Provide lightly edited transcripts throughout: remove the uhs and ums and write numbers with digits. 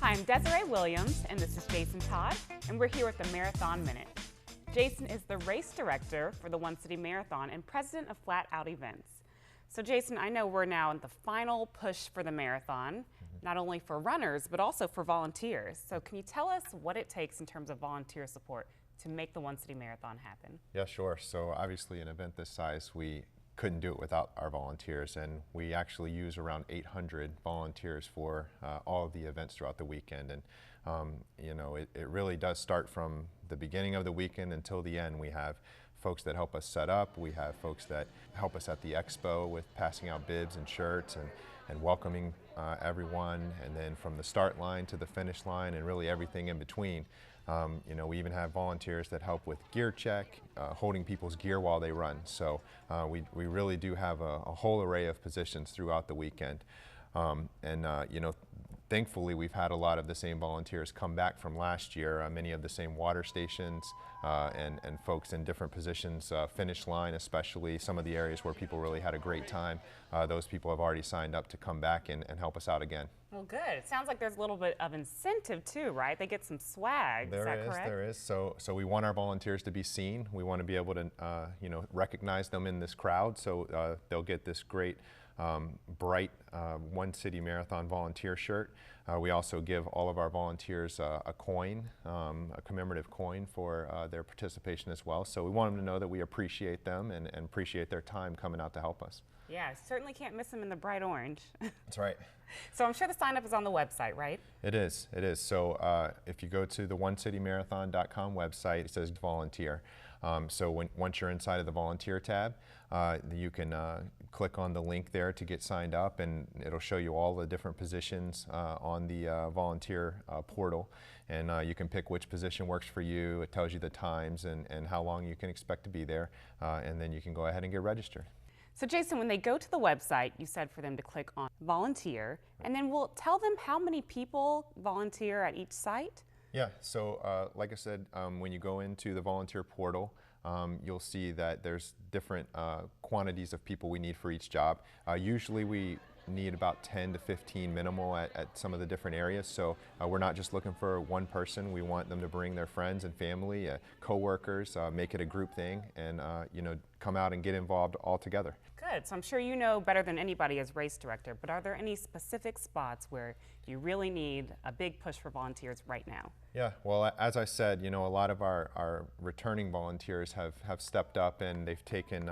Hi, I'm Desiree Williams, and this is Jason Todd, and we're here with the Marathon Minute. Jason is the race director for the One City Marathon and president of Flat Out Events. So Jason, I know we're now in the final push for the marathon, not only for runners, but also for volunteers. So can you tell us what it takes in terms of volunteer support to make the One City Marathon happen? Yeah, sure. So obviously an event this size, we couldn't do it without our volunteers, and we actually use around 800 volunteers for all of the events throughout the weekend. And you know, it really does start from the beginning of the weekend until the end. We have folks that help us set up, we have folks that help us at the expo with passing out bibs and shirts and welcoming everyone, and then from the start line to the finish line and really everything in between. You know, we even have volunteers that help with gear check, holding people's gear while they run. So we really do have a whole array of positions throughout the weekend. You know, thankfully we've had a lot of the same volunteers come back from last year, many of the same water stations and folks in different positions, finish line especially, some of the areas where people really had a great time. Those people have already signed up to come back and help us out again. Well, good. It sounds like there's a little bit of incentive too, right? They get some swag. Is that correct? There is. So we want our volunteers to be seen. We want to be able to, you know, recognize them in this crowd. So they'll get this great, bright One City Marathon volunteer shirt. We also give all of our volunteers a coin, a commemorative coin for their participation as well. So we want them to know that we appreciate them and appreciate their time coming out to help us. Yeah, certainly can't miss them in the bright orange. That's right. So I'm sure the sign up is on the website, right? It is. So if you go to the onecitymarathon.com website, it says volunteer. So once you're inside of the volunteer tab, you can click on the link there to get signed up, and it'll show you all the different positions on the volunteer portal. And you can pick which position works for you. It tells you the times and how long you can expect to be there. And then you can go ahead and get registered. So Jason, when they go to the website, you said for them to click on volunteer, and then we'll tell them how many people volunteer at each site? Yeah, so like I said, when you go into the volunteer portal, you'll see that there's different quantities of people we need for each job. Usually we need about 10 to 15 minimal at some of the different areas. So we're not just looking for one person. We want them to bring their friends and family, co-workers, make it a group thing, and you know, come out and get involved all together. Good. So I'm sure you know better than anybody as race director, but are there any specific spots where you really need a big push for volunteers right now? Yeah, well, as I said, you know, a lot of our returning volunteers have stepped up, and they've taken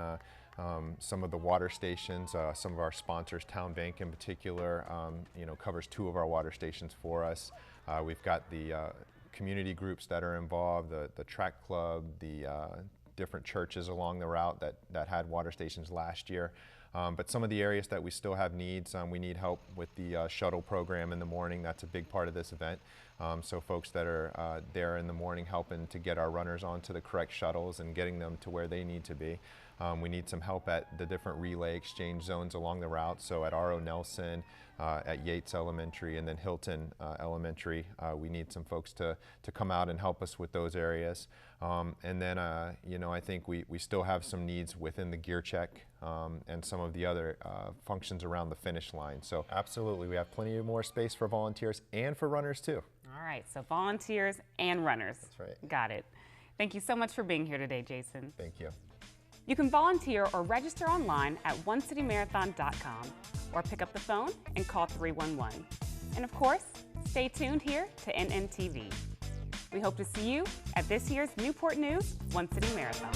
some of the water stations. Some of our sponsors, Town Bank in particular, you know, covers 2 of our water stations for us. We've got the community groups that are involved, the track club, the different churches along the route that had water stations last year. But some of the areas that we still have needs, we need help with the shuttle program in the morning. That's a big part of this event. So folks that are there in the morning helping to get our runners onto the correct shuttles and getting them to where they need to be. We need some help at the different relay exchange zones along the route. So at R.O. Nelson, at Yates Elementary, and then Hilton Elementary, we need some folks to come out and help us with those areas. And then, you know, I think we still have some needs within the gear check and some of the other functions around the finish line. So absolutely, we have plenty of more space for volunteers and for runners too. All right, so volunteers and runners. That's right. Got it. Thank you so much for being here today, Jason. Thank you. You can volunteer or register online at onecitymarathon.com or pick up the phone and call 311. And of course, stay tuned here to NNTV. We hope to see you at this year's Newport News One City Marathon.